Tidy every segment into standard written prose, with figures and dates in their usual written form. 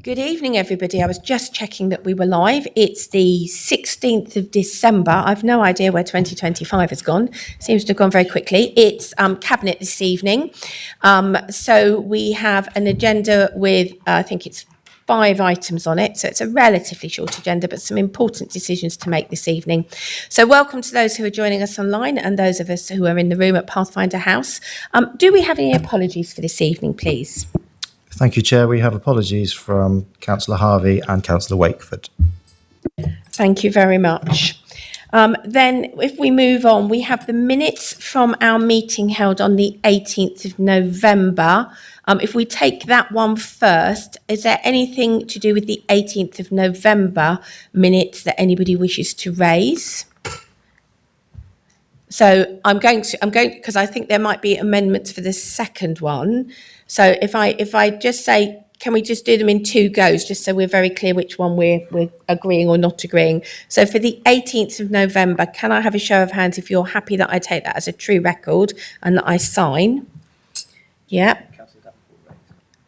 Good evening, everybody. I was just checking that we were live. It's the 16th of December. I've no idea where 2025 has gone. Seems to have gone very quickly. It's Cabinet this evening. So we have an agenda with, I think it's 5 items on it. So it's a relatively short agenda, but some important decisions to make this evening. So welcome to those who are joining us online and those of us who are in the room at Pathfinder House. Do we have any apologies for this evening, please? Thank you, Chair. We have apologies from Councillor Harvey and Councillor Wakeford. Thank you very much. Then if we move on, we have the minutes from our meeting held on the 18th of November. If we take that one first, is there anything to do with the 18th of November minutes that anybody wishes to raise? So I'm going because I think there might be amendments for the second one. So if I just say, can we just do them in 2 goes, just so we're very clear which one we're agreeing or not agreeing? So for the 18th of November, can I have a show of hands if you're happy that I take that as a true record and that I sign? Yeah.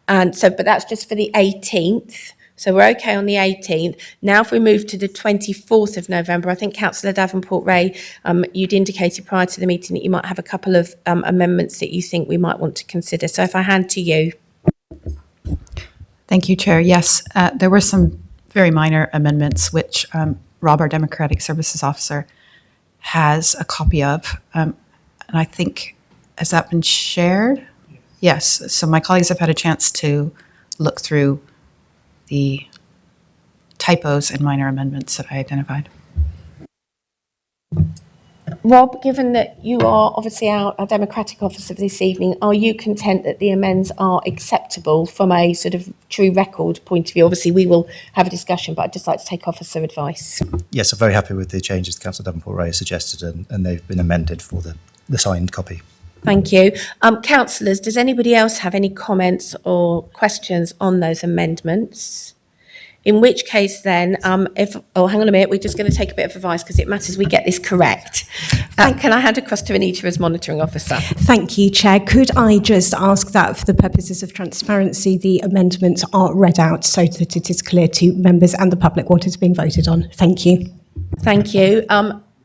And so, but that's just for the 18th. So we're okay on the 18th. Now, if we move to the 24th of November, I think Councillor Davenport-Ray, you'd indicated prior to the meeting that you might have a couple of amendments that you think we might want to consider. So if I hand to you. Thank you, Chair. Yes, there were some very minor amendments which Rob, our Democratic Services Officer, has a copy of. And I think, has that been shared? Yes. So my colleagues have had a chance to look through the typos and minor amendments that I identified. Rob, given that you are obviously our Democratic Officer this evening, are you content that the amends are acceptable from a sort of true record point of view? Obviously, we will have a discussion, but I'd just like to take officer advice. Yes, I'm very happy with the changes Councillor Davenport-Ray has suggested, and they've been amended for the signed copy. Thank you. Councillors, does anybody else have any comments or questions on those amendments? In which case then, hang on a minute, we're just going to take a bit of advice because it matters we get this correct. Can I hand across to Anita as monitoring officer? Thank you, Chair. Could I just ask that for the purposes of transparency, the amendments are read out so that it is clear to members and the public what is being voted on? Thank you. Thank you.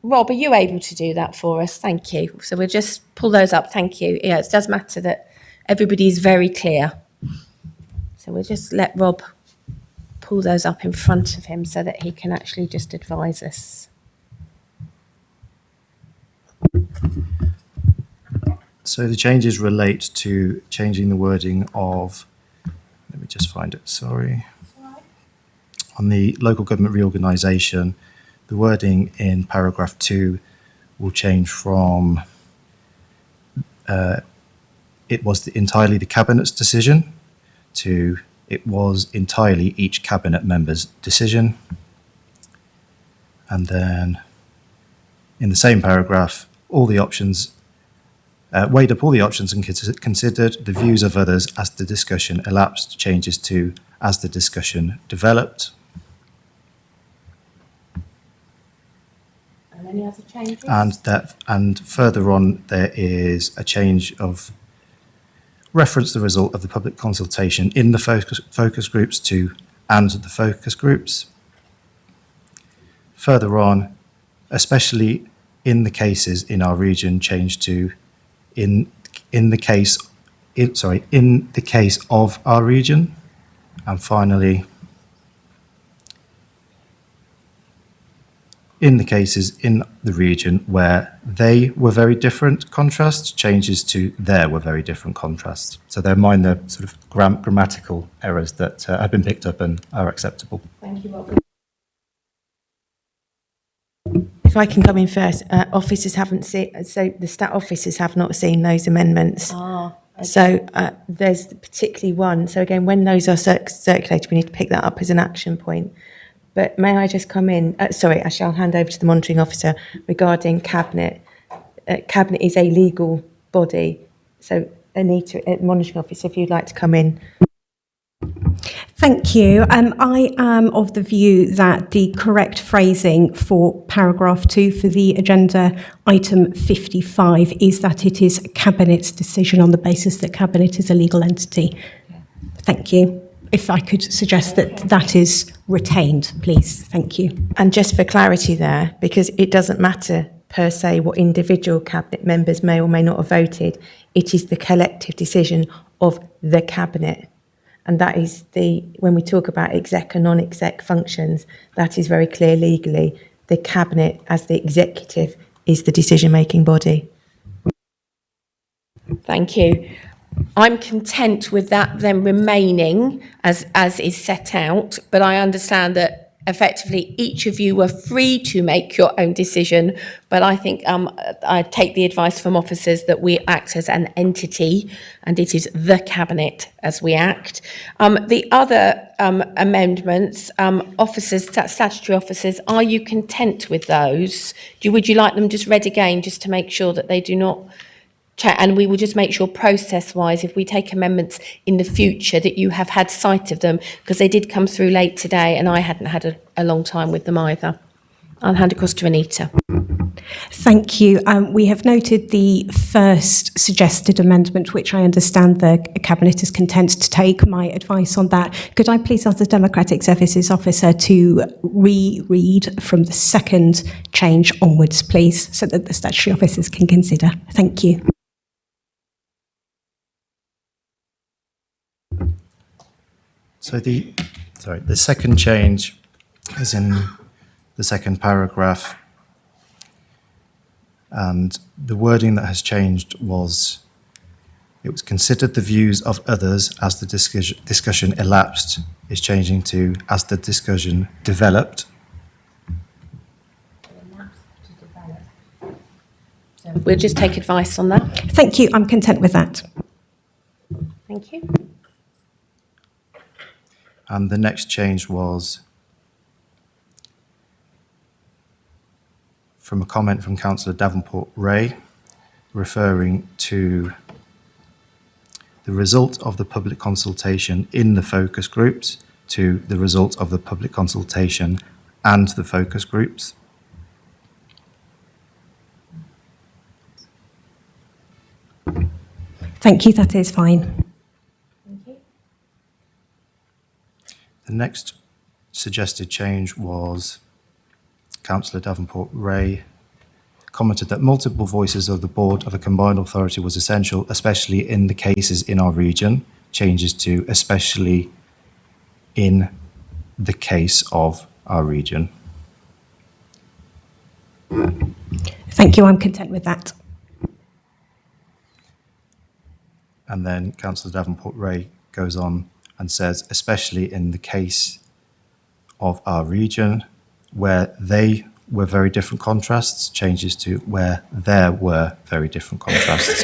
Rob, are you able to do that for us? Thank you. So we'll just pull those up. Thank you. Yeah, it does matter that everybody is very clear. So we'll just let Rob pull those up in front of him so that he can actually just advise us. So the changes relate to changing the wording of, let me just find it, sorry. On the local government reorganisation, the wording in paragraph 2 will change from it was entirely the Cabinet's decision to it was entirely each Cabinet member's decision. And then in the same paragraph, all the options, weighed up all the options and considered the views of others as the discussion elapsed, changes to as the discussion developed. And any other changes? And further on, there is a change of reference the result of the public consultation in the focus groups to and the focus groups. Further on, especially in the cases in our region, change to in the case of our region. And finally, in the cases in the region where they were very different, contrast changes to there were very different, contrast. So they're minor sort of grammatical errors that have been picked up and are acceptable. Thank you, Rob. If I can come in first, officers haven't seen, so the stat officers have not seen those amendments. Okay. So there's particularly one. So again, when those are circulated, we need to pick that up as an action point. But may I just come in? Sorry, I shall hand over to the monitoring officer regarding Cabinet. Cabinet is a legal body. So Anita, monitoring officer, if you'd like to come in. Thank you. I am of the view that the correct phrasing for paragraph 2 for the agenda item 55 is that it is Cabinet's decision on the basis that Cabinet is a legal entity. Thank you. if I could suggest that that is retained, please. Thank you. And just for clarity there, because it doesn't matter per se what individual cabinet members may or may not have voted, it is the collective decision of the cabinet. And that is when we talk about exec and non-exec functions, that is very clear legally. The cabinet as the executive is the decision-making body. Thank you. I'm content with that then remaining as is set out, but I understand that effectively each of you were free to make your own decision, but I think I take the advice from officers that we act as an entity and it is the cabinet as we act. The other amendments, officers, statutory officers, are you content with those? Would you like them just read again just to make sure that they do not... And we will just make sure process-wise, if we take amendments in the future, that you have had sight of them, because they did come through late today and I hadn't had a long time with them either. I'll hand across to Anita. Thank you. We have noted the first suggested amendment, which I understand the Cabinet is content to take my advice on that. Could I please ask the Democratic Services Officer to reread from the second change onwards, please, so that the statutory officers can consider? Thank you. So the second change is in the second paragraph, and the wording that has changed was, it was considered the views of others as the discussion elapsed, is changing to as the discussion developed. We'll just take advice on that. Thank you. I'm content with that. Thank you. And the next change was from a comment from Councillor Davenport-Ray, referring to the result of the public consultation in the focus groups to the result of the public consultation and the focus groups. Thank you. That is fine. The next suggested change was Councillor Davenport-Ray commented that multiple voices of the board of a combined authority was essential, especially in the cases in our region. Changes to especially in the case of our region. Thank you. I'm content with that. And then Councillor Davenport-Ray goes on and says, especially in the case of our region, where they were very different contrasts, changes to where there were very different contrasts.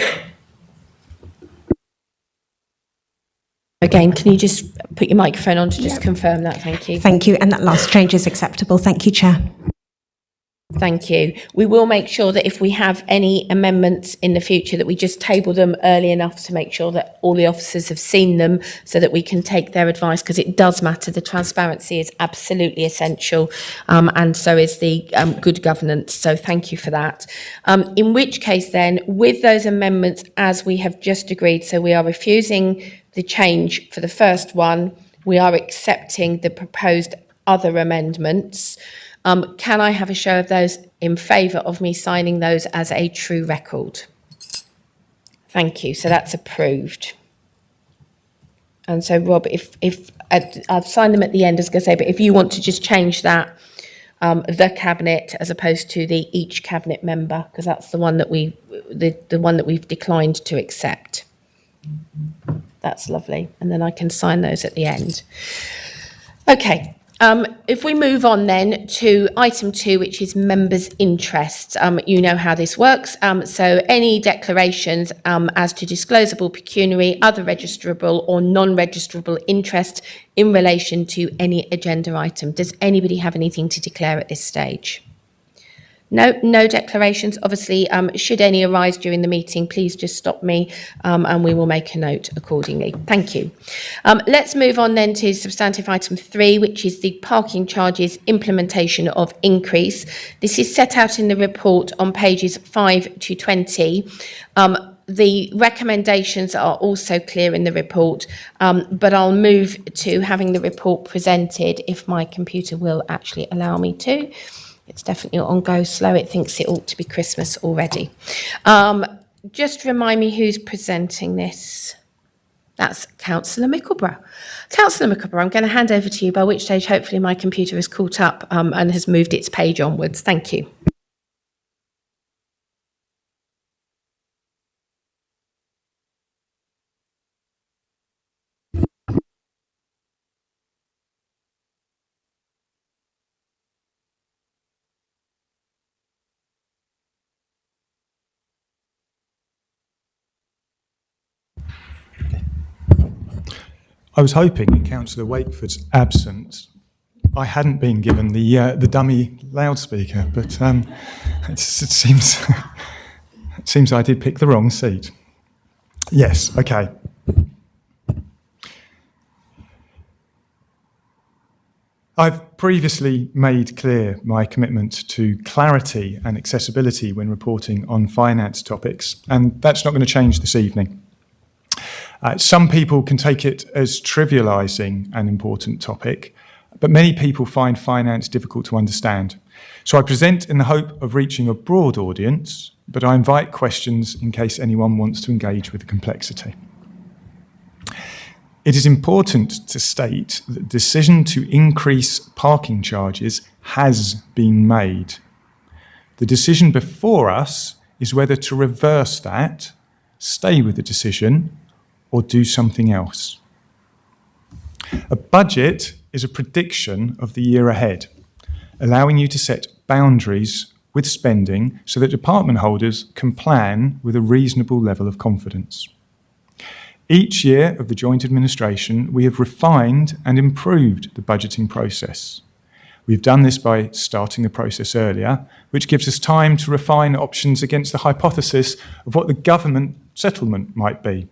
Again, can you just put your microphone on to just confirm that? Thank you. Thank you. And that last change is acceptable. Thank you, Chair. Thank you. We will make sure that if we have any amendments in the future, that we just table them early enough to make sure that all the officers have seen them so that we can take their advice, because it does matter. The transparency is absolutely essential, and so is the good governance. So thank you for that. In which case then, with those amendments as we have just agreed, so we are refusing the change for the first one, we are accepting the proposed other amendments. Can I have a show of those in favour of me signing those as a true record? Thank you. So that's approved. And so, Rob, if I'll sign them at the end, as I was going to say, but if you want to just change that, the cabinet as opposed to the each cabinet member, because that's the one that the one that we've declined to accept. That's lovely. And then I can sign those at the end. Okay. If we move on then to item 2, which is members' interests, you know how this works. So any declarations as to disclosable pecuniary, other registrable or non-registrable interest in relation to any agenda item. Does anybody have anything to declare at this stage? No declarations. Obviously, should any arise during the meeting, please just stop me and we will make a note accordingly. Thank you. Let's move on then to substantive item 3, which is the parking charges implementation of increase. This is set out in the report on pages 5 to 20. The recommendations are also clear in the report, but I'll move to having the report presented if my computer will actually allow me to. It's definitely on go slow. It thinks it ought to be Christmas already. Just remind me who's presenting this. That's Councillor Mickleborough. Councillor Mickleborough, I'm going to hand over to you, by which stage hopefully my computer has caught up and has moved its page onwards. Thank you. I was hoping in Councillor Wakeford's absence I hadn't been given the dummy loudspeaker, but it seems I did pick the wrong seat. Yes, okay. I've previously made clear my commitment to clarity and accessibility when reporting on finance topics, and that's not going to change this evening. Some people can take it as trivialising an important topic, but many people find finance difficult to understand. So I present in the hope of reaching a broad audience, but I invite questions in case anyone wants to engage with the complexity. It is important to state that the decision to increase parking charges has been made. The decision before us is whether to reverse that, stay with the decision, or do something else. A budget is a prediction of the year ahead, allowing you to set boundaries with spending so that department holders can plan with a reasonable level of confidence. Each year of the joint administration, we have refined and improved the budgeting process. We've done this by starting the process earlier, which gives us time to refine options against the hypothesis of what the government settlement might be.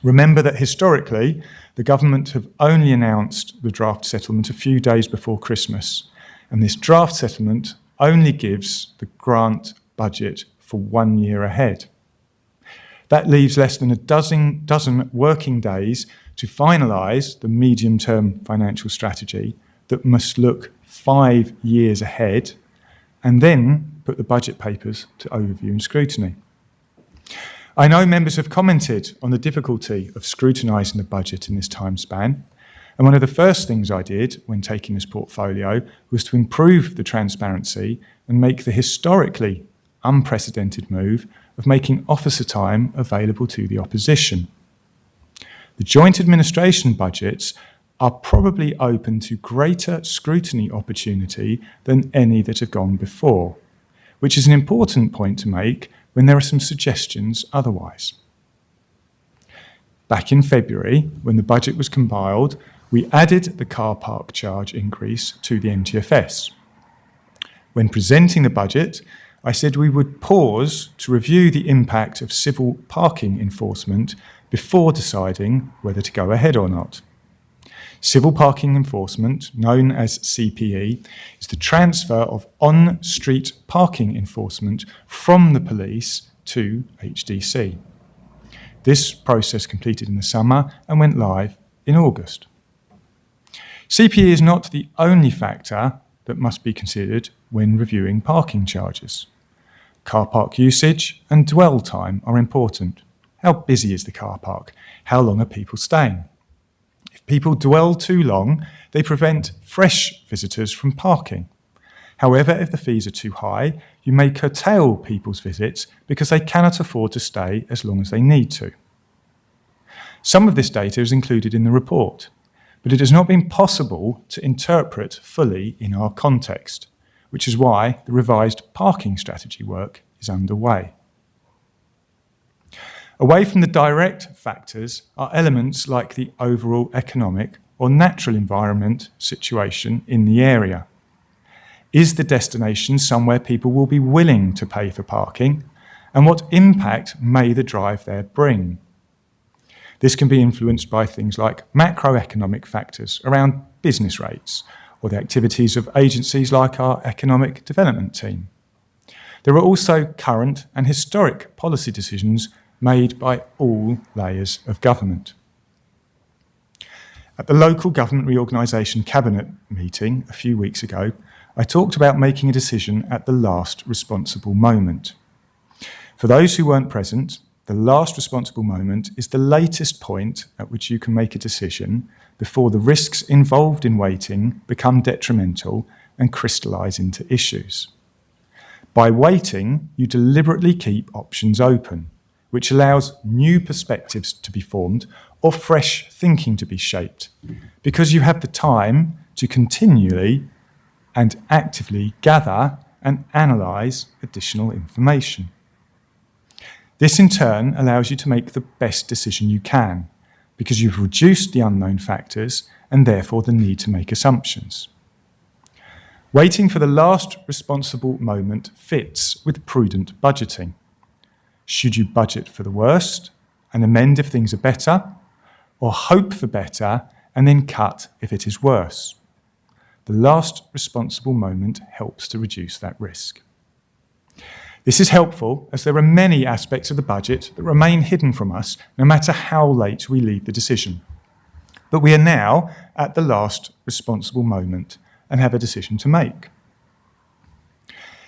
Remember that historically, the government have only announced the draft settlement a few days before Christmas, and this draft settlement only gives the grant budget for 1 year ahead. That leaves less than a dozen working days to finalise the medium-term financial strategy that must look 5 years ahead, and then put the budget papers to overview and scrutiny. I know members have commented on the difficulty of scrutinising the budget in this time span, and one of the first things I did when taking this portfolio was to improve the transparency and make the historically unprecedented move of making officer time available to the opposition. The joint administration budgets are probably open to greater scrutiny opportunity than any that have gone before, which is an important point to make when there are some suggestions otherwise. Back in February, when the budget was compiled, we added the car park charge increase to the MTFS. When presenting the budget, I said we would pause to review the impact of civil parking enforcement before deciding whether to go ahead or not. Civil parking enforcement, known as CPE, is the transfer of on-street parking enforcement from the police to HDC. This process completed in the summer and went live in August. CPE is not the only factor that must be considered when reviewing parking charges. Car park usage and dwell time are important. How busy is the car park? How long are people staying? If people dwell too long, they prevent fresh visitors from parking. However, if the fees are too high, you may curtail people's visits because they cannot afford to stay as long as they need to. Some of this data is included in the report, but it has not been possible to interpret fully in our context, which is why the revised parking strategy work is underway. Away from the direct factors are elements like the overall economic or natural environment situation in the area. Is the destination somewhere people will be willing to pay for parking? And what impact may the drive there bring? This can be influenced by things like macroeconomic factors around business rates or the activities of agencies like our economic development team. There are also current and historic policy decisions made by all layers of government. At the local government reorganisation cabinet meeting a few weeks ago, I talked about making a decision at the last responsible moment. For those who weren't present, the last responsible moment is the latest point at which you can make a decision before the risks involved in waiting become detrimental and crystallise into issues. By waiting, you deliberately keep options open, which allows new perspectives to be formed or fresh thinking to be shaped, because you have the time to continually and actively gather and analyse additional information. This in turn allows you to make the best decision you can, because you've reduced the unknown factors and therefore the need to make assumptions. Waiting for the last responsible moment fits with prudent budgeting. Should you budget for the worst and amend if things are better, or hope for better and then cut if it is worse? The last responsible moment helps to reduce that risk. This is helpful as there are many aspects of the budget that remain hidden from us no matter how late we leave the decision. But we are now at the last responsible moment and have a decision to make.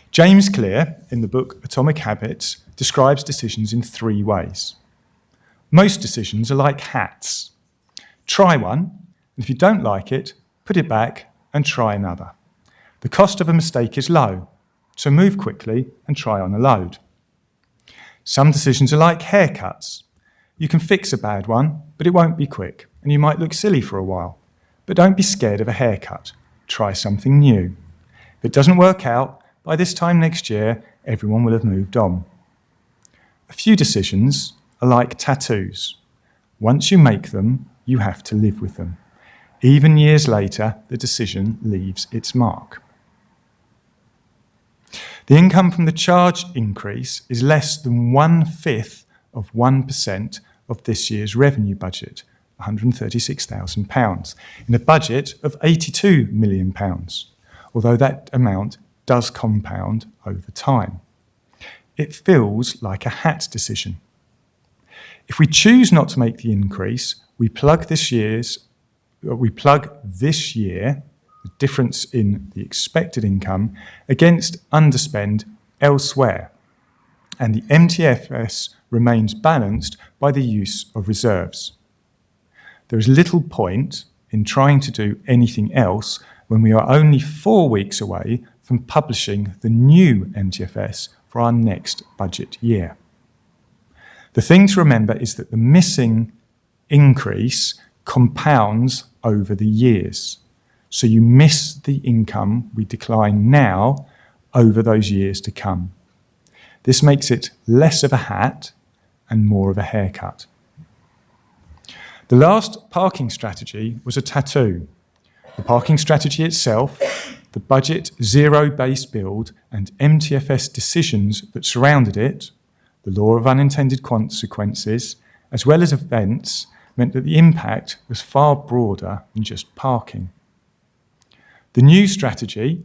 James Clear, in the book Atomic Habits, describes decisions in 3 ways. Most decisions are like hats. Try one, and if you don't like it, put it back and try another. The cost of a mistake is low, so move quickly and try on a load. Some decisions are like haircuts. You can fix a bad one, but it won't be quick, and you might look silly for a while. But don't be scared of a haircut. Try something new. If it doesn't work out, by this time next year, everyone will have moved on. A few decisions are like tattoos. Once you make them, you have to live with them. Even years later, the decision leaves its mark. The income from the charge increase is less than 1/5 of 1% of this year's revenue budget, £136,000, in a budget of £82 million, although that amount does compound over time. It feels like a hat decision. If we choose not to make the increase, we plug this year, the difference in the expected income, against underspend elsewhere, and the MTFS remains balanced by the use of reserves. There is little point in trying to do anything else when we are only 4 weeks away from publishing the new MTFS for our next budget year. The thing to remember is that the missing increase compounds over the years. So you miss the income we decline now over those years to come. This makes it less of a hat and more of a haircut. The last parking strategy was a tattoo. The parking strategy itself, the budget zero-based build and MTFS decisions that surrounded it, the law of unintended consequences, as well as events, meant that the impact was far broader than just parking. The new strategy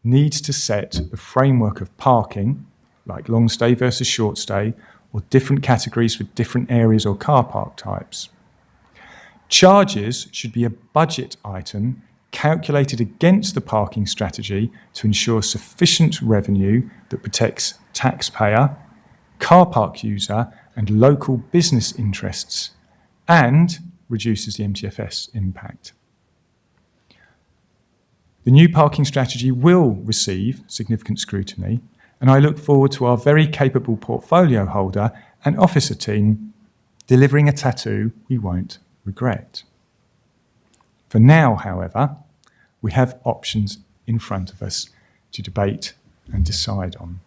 needs to set the framework of parking, like long stay versus short stay, or different categories for different areas or car park types. Charges should be a budget item calculated against the parking strategy to ensure sufficient revenue that protects taxpayer, car park user, and local business interests, and reduces the MTFS impact. The new parking strategy will receive significant scrutiny, and I look forward to our very capable portfolio holder and officer team delivering a tattoo we won't regret. For now, however, we have options in front of us to debate and decide on.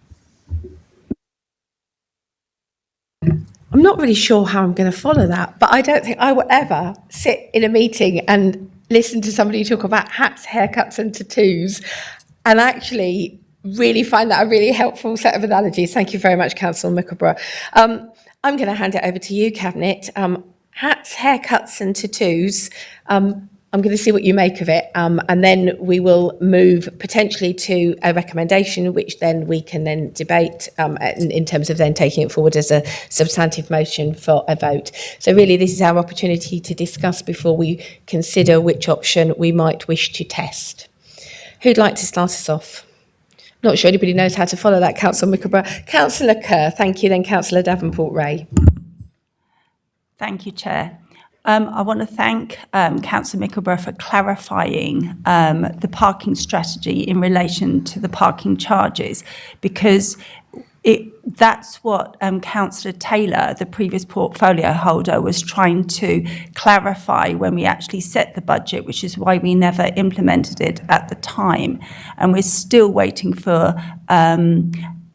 I'm not really sure how I'm going to follow that, but I don't think I will ever sit in a meeting and listen to somebody talk about hats, haircuts and tattoos and actually really find that a really helpful set of analogies. Thank you very much, Councillor Mickleborough. I'm going to hand it over to you, Cabinet. Hats, haircuts and tattoos. I'm I'm going to see what you make of it, and then we will move potentially to a recommendation, which then we can then debate in terms of then taking it forward as a substantive motion for a vote. So really, this is our opportunity to discuss before we consider which option we might wish to test. Who'd like to start us off? Not sure anybody knows how to follow that, Councillor Mickleborough. Councillor Kerr, thank you, then Councillor Davenport-Ray. Thank you, Chair. I want to thank Councillor Mickleborough for clarifying the parking strategy in relation to the parking charges, because that's what Councillor Taylor, the previous portfolio holder, was trying to clarify when we actually set the budget, which is why we never implemented it at the time. And we're still waiting for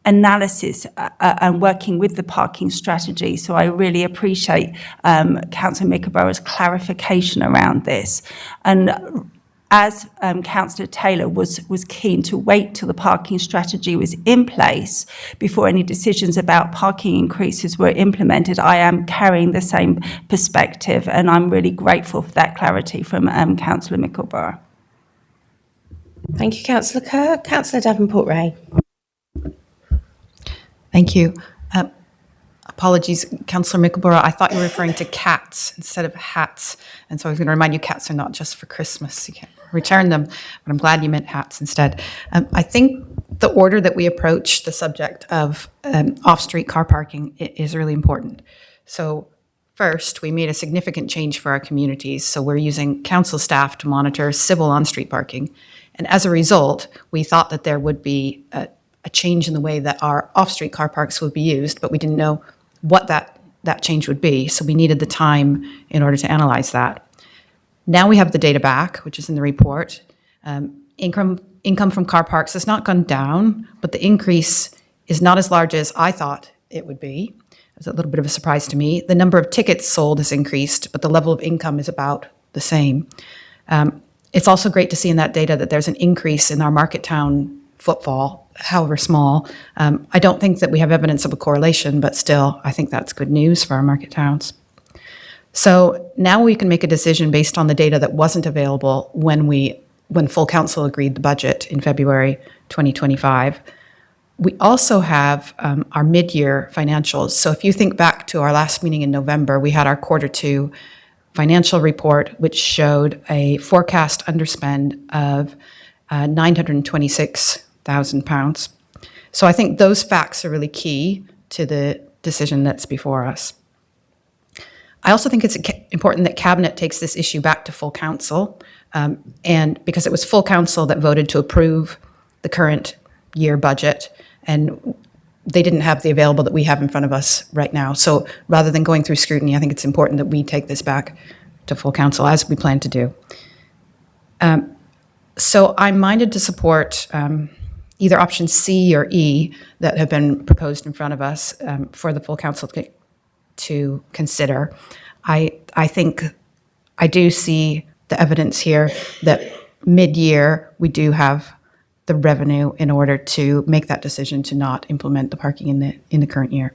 analysis and working with the parking strategy. So I really appreciate Councillor Mickleborough's clarification around this. And as Councillor Taylor was keen to wait till the parking strategy was in place before any decisions about parking increases were implemented, I am carrying the same perspective, and I'm really grateful for that clarity from Councillor Mickleborough. Thank you, Councillor Kerr. Councillor Davenport-Ray. Thank you. Apologies, Councillor Mickleborough. I thought you were referring to cats instead of hats. And so I was going to remind you, cats are not just for Christmas. You can't return them, but I'm glad you meant hats instead. I think the order that we approach the subject of off-street car parking is really important. So first, we made a significant change for our communities. So we're using council staff to monitor civil on-street parking. And as a result, we thought that there would be a change in the way that our off-street car parks would be used, but we didn't know what that change would be. So we needed the time in order to analyze that. Now we have the data back, which is in the report. Income from car parks has not gone down, but the increase is not as large as I thought it would be. It was a little bit of a surprise to me. The number of tickets sold has increased, but the level of income is about the same. It's also great to see in that data that there's an increase in our market town footfall, however small. I don't think that we have evidence of a correlation, but still, I think that's good news for our market towns. So now we can make a decision based on the data that wasn't available when full council agreed the budget in February 2025. We also have our mid-year financials. So if you think back to our last meeting in November, we had our Q2 financial report, which showed a forecast underspend of £926,000. So I think those facts are really key to the decision that's before us. I also think it's important that Cabinet takes this issue back to full council, and because it was full council that voted to approve the current year budget, and they didn't have the available that we have in front of us right now. So rather than going through scrutiny, I think it's important that we take this back to full council as we plan to do. So I'm minded to support either option C or E that have been proposed in front of us for the full council to consider. I think I do see the evidence here that mid-year we do have the revenue in order to make that decision to not implement the parking in the current year.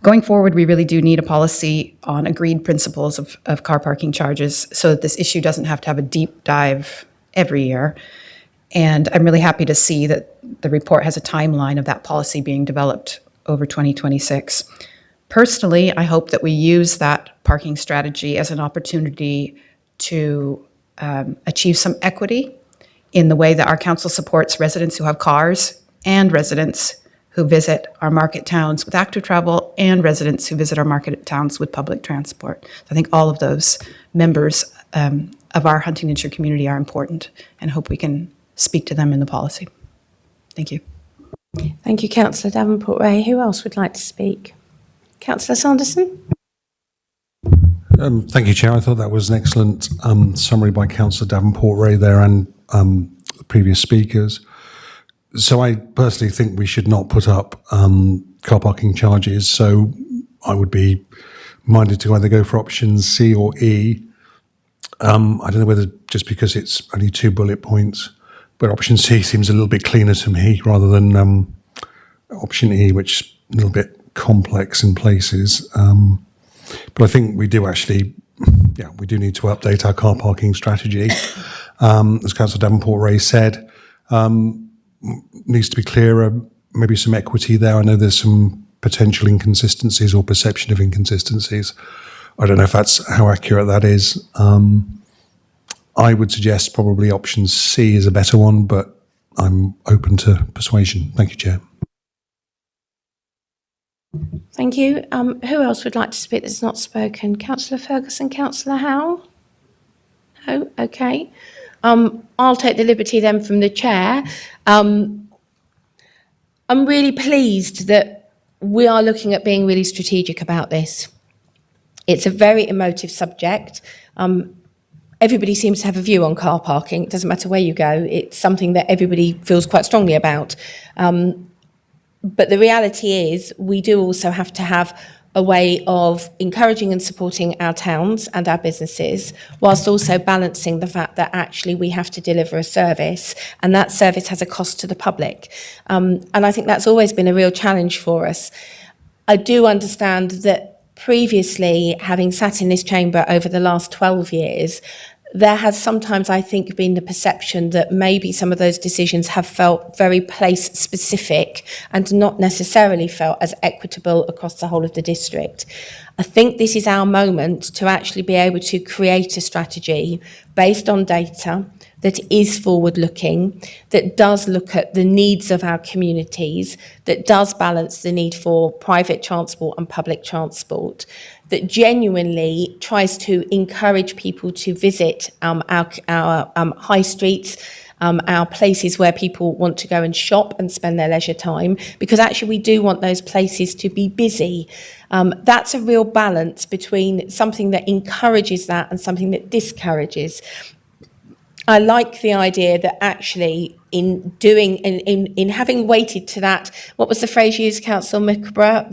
Going forward, we really do need a policy on agreed principles of car parking charges so that this issue doesn't have to have a deep dive every year. And I'm really happy to see that the report has a timeline of that policy being developed over 2026. Personally, I hope that we use that parking strategy as an opportunity to achieve some equity in the way that our council supports residents who have cars and residents who visit our market towns with active travel and residents who visit our market towns with public transport. I think all of those members of our Huntingdonshire community are important, and hope we can speak to them in the policy. Thank you. Thank you, Councillor Davenport-Ray. Who else would like to speak? Councillor Sanderson? Thank you, Chair. I thought that was an excellent summary by Councillor Davenport-Ray there and the previous speakers. So I personally think we should not put up car parking charges. So I would be minded to either go for options C or E. I don't know whether just because it's only 2 bullet points, but option C seems a little bit cleaner to me rather than option E, which is a little bit complex in places. But I think we do actually yeah, we do need to update our car parking strategy. As Councillor Davenport-Ray said, needs to be clearer, maybe some equity there. I know there's some potential inconsistencies or perception of inconsistencies. I don't know if that's how accurate that is. I would suggest probably option C is a better one, but I'm open to persuasion. Thank you, Chair. Thank you. Who else would like to speak that's not spoken? Councillor Ferguson, Councillor Howell? No? Okay. I'll take the liberty then from the chair. I'm really pleased that we are looking at being really strategic about this. It's a very emotive subject. Everybody seems to have a view on car parking. It doesn't matter where you go. It's something that everybody feels quite strongly about. But the reality is we do also have to have a way of encouraging and supporting our towns and our businesses, whilst also balancing the fact that actually we have to deliver a service, and that service has a cost to the public. And I think that's always been a real challenge for us. I do understand that previously, having sat in this chamber over the last 12 years, there has sometimes, I think, been the perception that maybe some of those decisions have felt very place-specific and not necessarily felt as equitable across the whole of the district. I think this is our moment to actually be able to create a strategy based on data that is forward-looking, that does look at the needs of our communities, that does balance the need for private transport and public transport, that genuinely tries to encourage people to visit our high streets, our places where people want to go and shop and spend their leisure time, because actually we do want those places to be busy. That's a real balance between something that encourages that and something that discourages. I like the idea that actually in having waited to that, what was the phrase used, Councillor Mickleborough?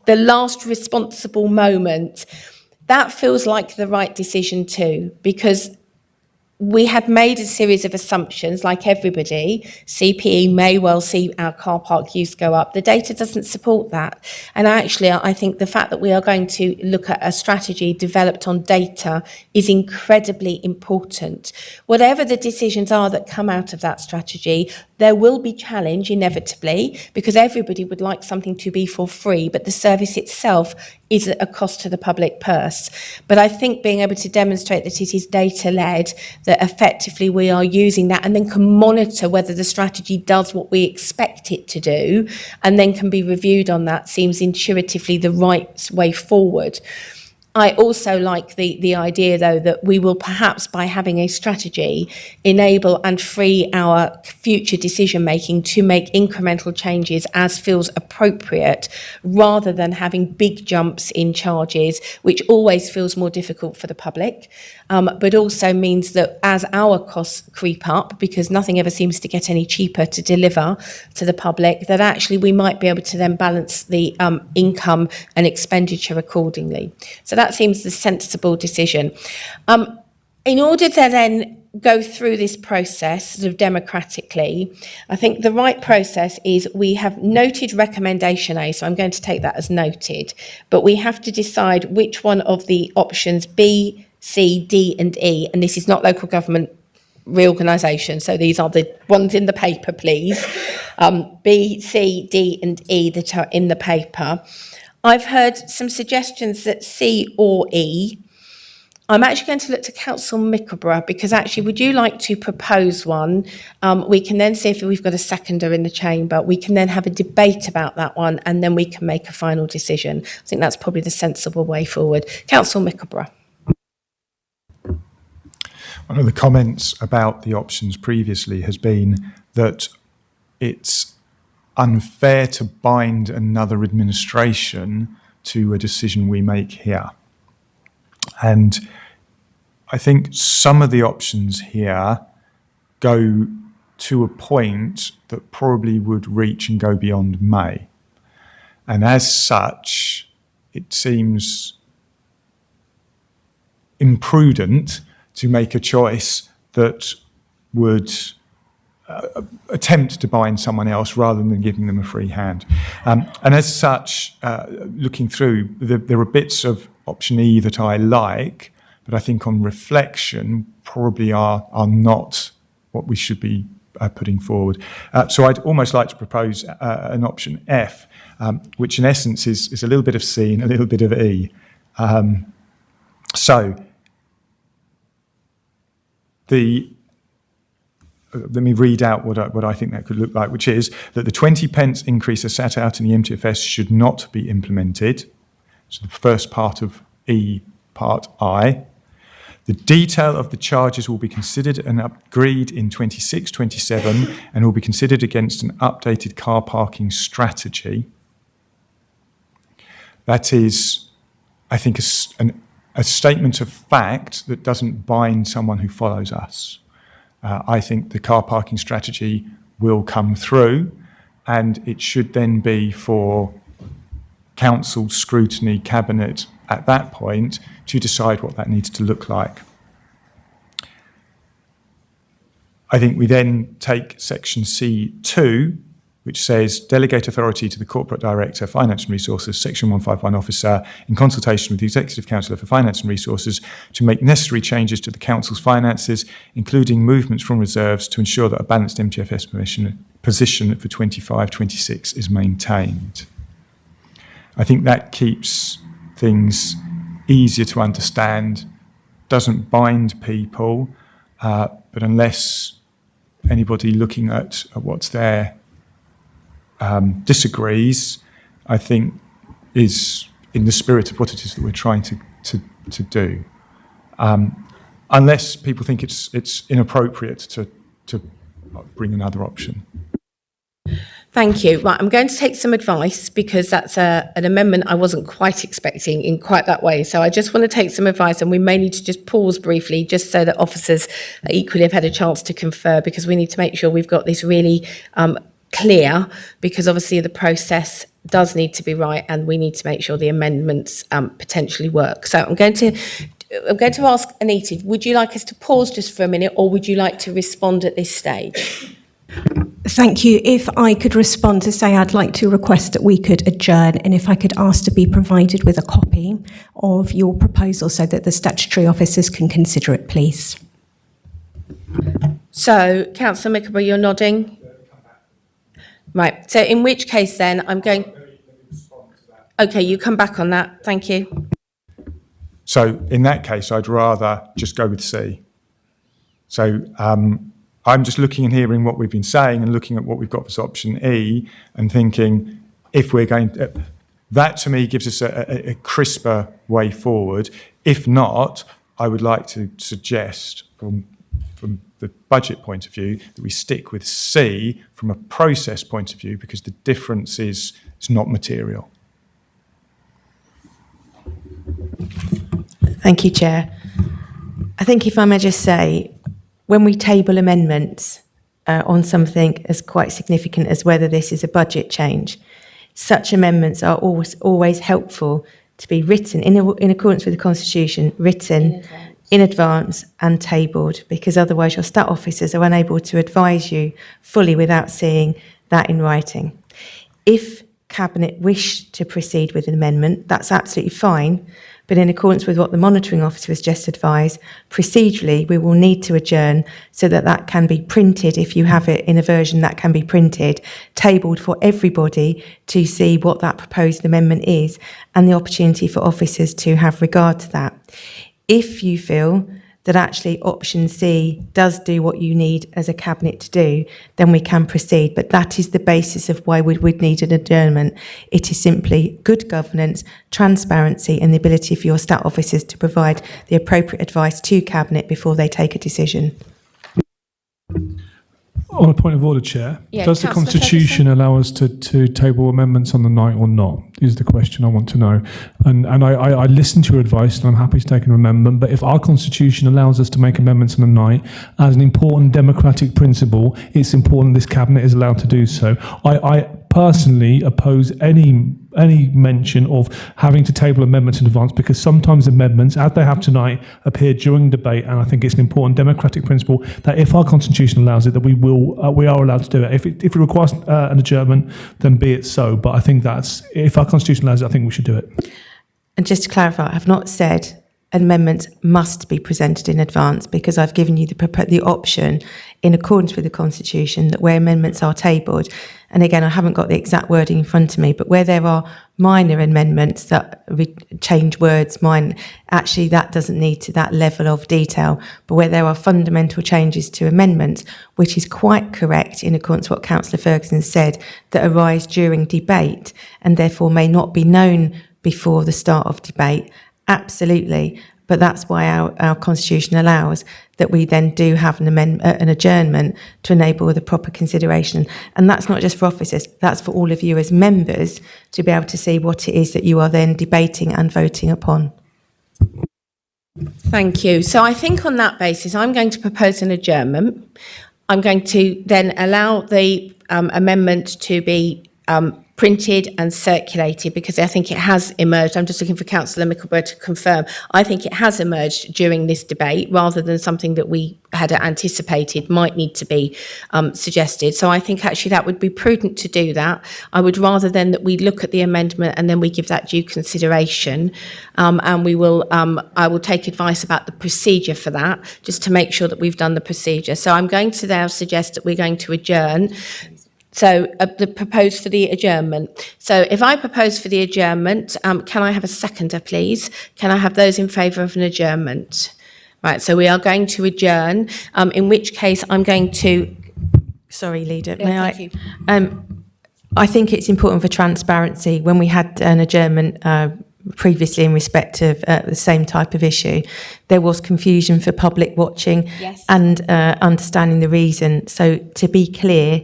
The last responsible moment. That feels like the right decision too, because we had made a series of assumptions, like everybody. CPE may well see our car park use go up. The data doesn't support that. And actually, I think the fact that we are going to look at a strategy developed on data is incredibly important. Whatever the decisions are that come out of that strategy, there will be challenge inevitably, because everybody would like something to be for free, but the service itself is a cost to the public purse. But I think being able to demonstrate that it is data-led, that effectively we are using that and then can monitor whether the strategy does what we expect it to do and then can be reviewed on that seems intuitively the right way forward. I also like the idea, though, that we will perhaps, by having a strategy, enable and free our future decision-making to make incremental changes as feels appropriate, rather than having big jumps in charges, which always feels more difficult for the public, but also means that as our costs creep up, because nothing ever seems to get any cheaper to deliver to the public, that actually we might be able to then balance the income and expenditure accordingly. So that seems the sensible decision. In order to then go through this process sort of democratically, I think the right process is we have noted recommendation A, so I'm going to take that as noted, but we have to decide which one of the options B, C, D and E, and this is not local government reorganisation, so these are the ones in the paper, please, B, C, D and E that are in the paper. I've heard some suggestions that C or E. I'm actually going to look to Councillor Mickleborough, because actually, would you like to propose one? We can then see if we've got a seconder in the chamber. We can then have a debate about that one, and then we can make a final decision. I think that's probably the sensible way forward. Councillor Mickleborough. One of the comments about the options previously has been that it's unfair to bind another administration to a decision we make here. And I think some of the options here go to a point that probably would reach and go beyond May. And as such, it seems imprudent to make a choice that would attempt to bind someone else rather than giving them a free hand. And as such, looking through, there are bits of option E that I like, but I think on reflection probably are not what we should be putting forward. So I'd almost like to propose an option F, which in essence is a little bit of C and a little bit of E. Let me read out what I think that could look like, which is that the 20p increase as set out in the MTFS should not be implemented. So the first part of E, part I. The detail of the charges will be considered and agreed in 26-27 and will be considered against an updated car parking strategy. That is, I think, a statement of fact that doesn't bind someone who follows us. I think the car parking strategy will come through, and it should then be for council scrutiny, cabinet at that point to decide what that needs to look like. I think we then take section C2, which says delegate authority to the corporate director, finance and resources, section 151 officer, in consultation with the executive councillor for finance and resources, to make necessary changes to the council's finances, including movements from reserves to ensure that a balanced MTFS position for 25-26 is maintained. I think that keeps things easier to understand, doesn't bind people, but unless anybody looking at what's there disagrees, I think is in the spirit of what it is that we're trying to do. Unless people think it's inappropriate to bring another option. Thank you. Right, I'm going to take some advice because that's an amendment I wasn't quite expecting in quite that way. So I just want to take some advice, and we may need to just pause briefly just so that officers equally have had a chance to confer, because we need to make sure we've got this really clear, because obviously the process does need to be right and we need to make sure the amendments potentially work. So I'm going to ask Anita, would you like us to pause just for a minute, or would you like to respond at this stage? Thank you. If I could respond to say I'd like to request that we could adjourn, and if I could ask to be provided with a copy of your proposal so that the statutory officers can consider it, please. So, Councillor Mickelber, you're nodding? Right. So in which case then I'm going... Okay, you come back on that. Thank you. So in that case, I'd rather just go with C. So I'm just looking and hearing what we've been saying and looking at what we've got as option E and thinking, if we're going to, that to me gives us a crisper way forward. If not, I would like to suggest from the budget point of view that we stick with C from a process point of view, because the difference is not material. Thank you, Chair. I think if I may just say, when we table amendments on something as quite significant as whether this is a budget change, such amendments are always helpful to be written in accordance with the Constitution, written in advance and tabled, because otherwise your stat officers are unable to advise you fully without seeing that in writing. If Cabinet wish to proceed with an amendment, that's absolutely fine, but in accordance with what the monitoring officer has just advised, procedurally we will need to adjourn so that that can be printed, if you have it in a version that can be printed, tabled for everybody to see what that proposed amendment is, and the opportunity for officers to have regard to that. If you feel that actually option C does do what you need as a Cabinet to do, then we can proceed. But that is the basis of why we would need an adjournment. It is simply good governance, transparency, and the ability for your stat officers to provide the appropriate advice to Cabinet before they take a decision. On a point of order, Chair, Yeah, does the Councillor Constitution allow us to table amendments on the night or not, is the question I want to know. And I listen to your advice and I'm happy to take an amendment, but if our Constitution allows us to make amendments on the night, as an important democratic principle, it's important this Cabinet is allowed to do so. I personally oppose any mention of having to table amendments in advance, because sometimes amendments, as they have tonight, appear during debate, and I think it's an important democratic principle that if our Constitution allows it, that we are allowed to do it. If it requires an adjournment, then be it so. But I think if our Constitution allows it, I think we should do it. And just to clarify, I've not said amendments must be presented in advance, because I've given you the option in accordance with the Constitution that where amendments are tabled, and again, I haven't got the exact wording in front of me, but where there are minor amendments that change words, actually that doesn't need to that level of detail. But where there are fundamental changes to amendments, which is quite correct in accordance with what Councillor Ferguson said, that arise during debate and therefore may not be known before the start of debate, absolutely. But that's why our constitution allows that we then do have an adjournment to enable the proper consideration. And that's not just for officers, that's for all of you as members to be able to see what it is that you are then debating and voting upon. Thank you. So I think on that basis, I'm going to propose an adjournment. I'm going to then allow the amendment to be printed and circulated, because I think it has emerged. I'm just looking for Councillor Mickleborough to confirm. I think it has emerged during this debate rather than something that we had anticipated might need to be suggested. So I think actually that would be prudent to do that. I would rather than that we look at the amendment and then we give that due consideration, and we will. I will take advice about the procedure for that, just to make sure that we've done the procedure. So I'm going to now suggest that we're going to adjourn. So the proposed for the adjournment. So if I propose for the adjournment, can I have a seconder, please? Can I have those in favour of an adjournment? Right, so we are going to adjourn, in which case I'm going to... Sorry, Leader, Yeah, may thank I? I think it's important for transparency. When we had an adjournment previously in respect of the same type of issue, there was confusion for public watching. Yes. And understanding the reason. So to be clear,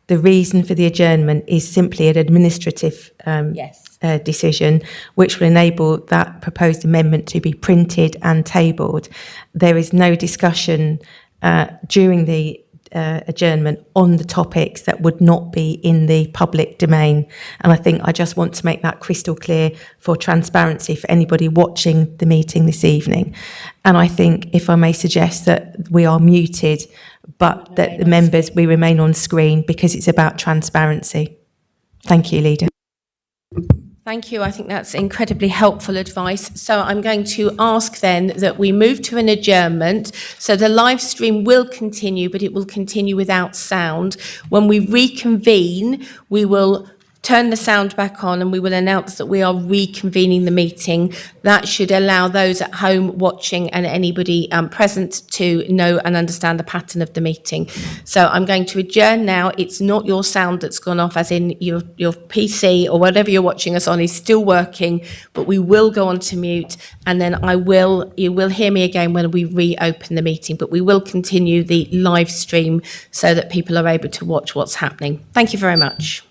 the reason for the adjournment is simply an administrative Yes. decision, which will enable that proposed amendment to be printed and tabled. There is no discussion during the adjournment on the topics that would not be in the public domain. And I think I just want to make that crystal clear for transparency for anybody watching the meeting this evening. And I think, if I may suggest, that we are muted, but that the members, we remain on screen, because it's about transparency. Thank you, Leader. Thank you. I think that's incredibly helpful advice. So I'm going to ask then that we move to an adjournment. So the live stream will continue, but it will continue without sound. When we reconvene, we will turn the sound back on and we will announce that we are reconvening the meeting. That should allow those at home watching and anybody present to know and understand the pattern of the meeting. So I'm going to adjourn now. It's not your sound that's gone off, as in your PC or whatever you're watching us on is still working, but we will go on to mute, and then you will hear me again when we reopen the meeting, but we will continue the live stream so that people are able to watch what's happening. Thank you very much.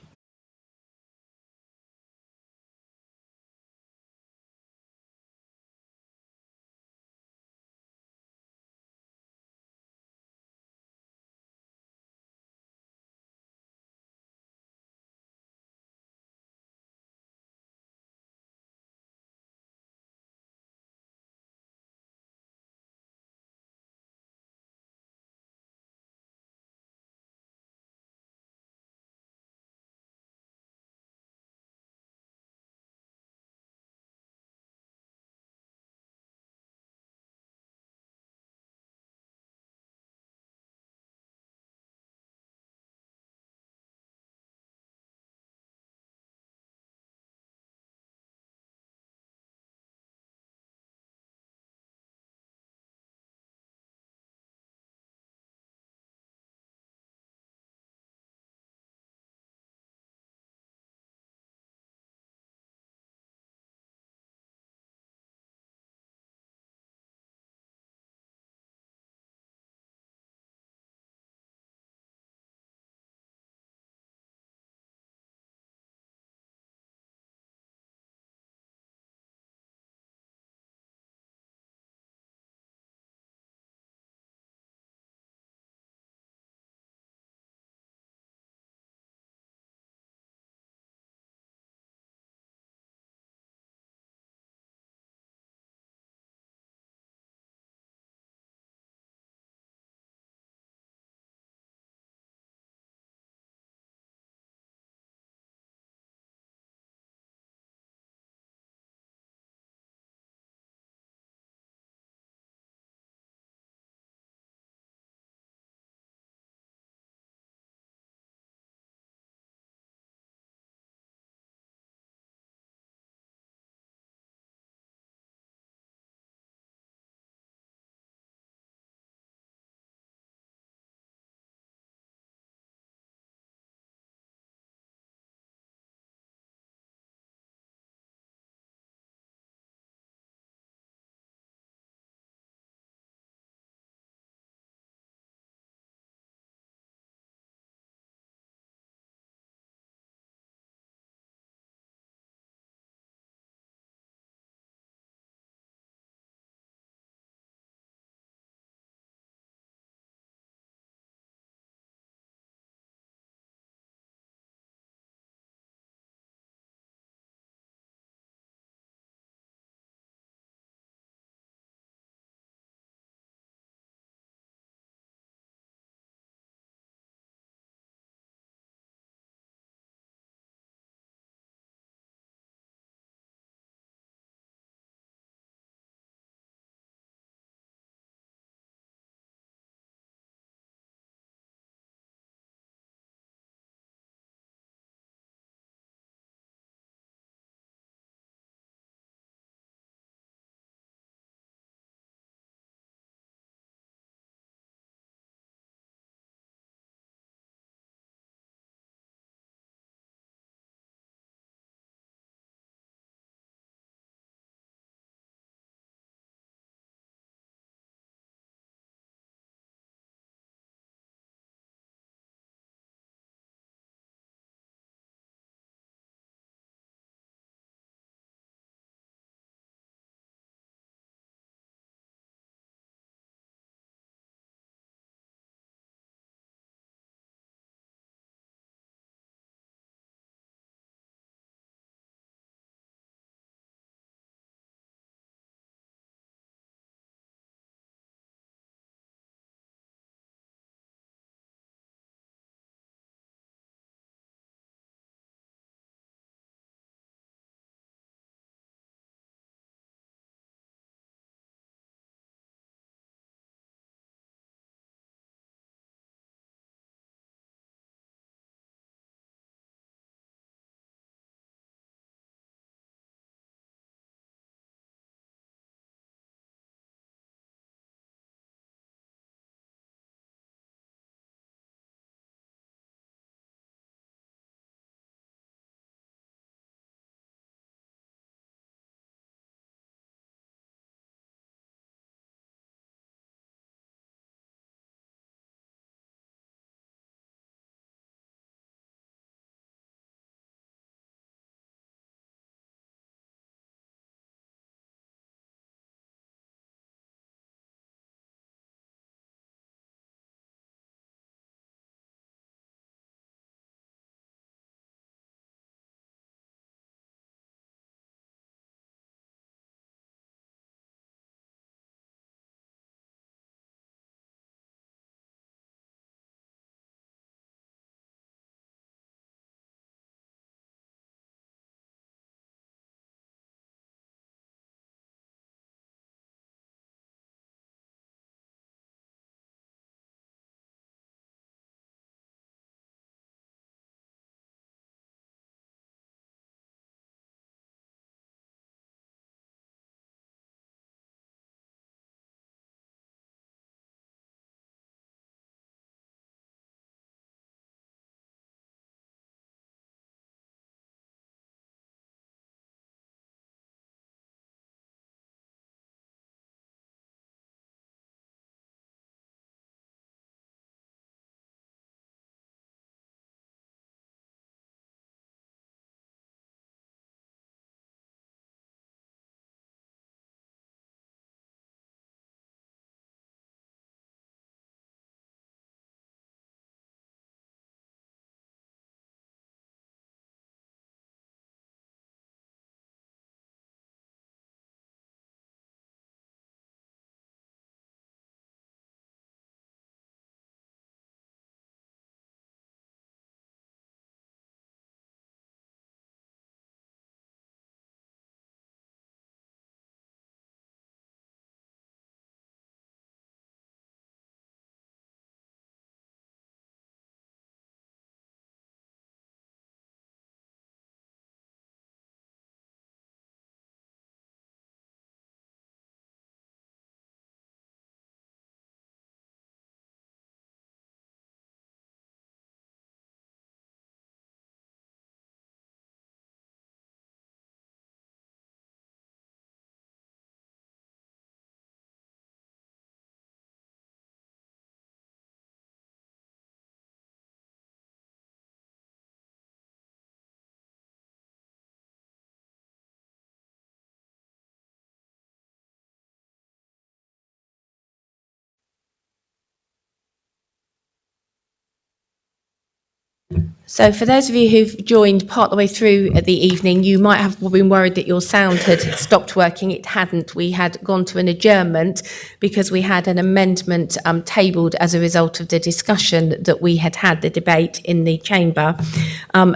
So for those of you who've joined part the way through the evening, you might have been worried that your sound had stopped working. It hadn't. We had gone to an adjournment because we had an amendment tabled as a result of the discussion that we had the debate in the chamber.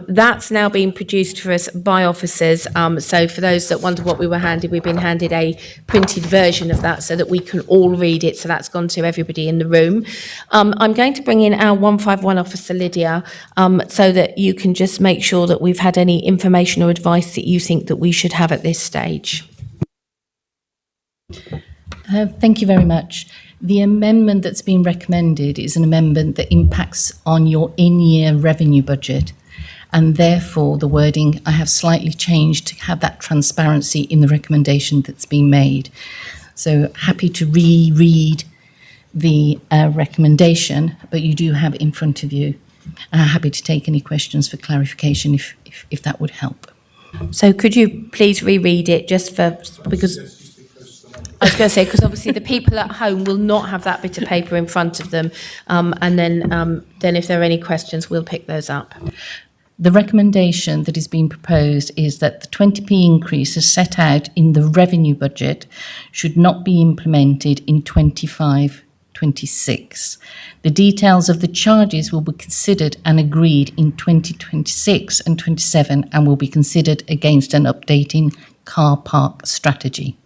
That's now been produced for us by officers. So for those that wonder what we were handed, we've been handed a printed version of that so that we can all read it. So that's gone to everybody in the room. I'm going to bring in our 151 officer, Lydia, so that you can just make sure that we've had any information or advice that you think that we should have at this stage. Thank you very much. The amendment that's been recommended is an amendment that impacts on your in-year revenue budget, and therefore the wording I have slightly changed to have that transparency in the recommendation that's been made. So happy to reread the recommendation, but you do have it in front of you. Happy to take any questions for clarification if that would help. So could you please reread it just for, because I was going to say, because obviously the people at home will not have that bit of paper in front of them. And then if there are any questions, we'll pick those up. The recommendation that is being proposed is that the 20p increase as set out in the revenue budget should not be implemented in 25-26. The details of the charges will be considered and agreed in 2026 and 27 and will be considered against an updating car park strategy.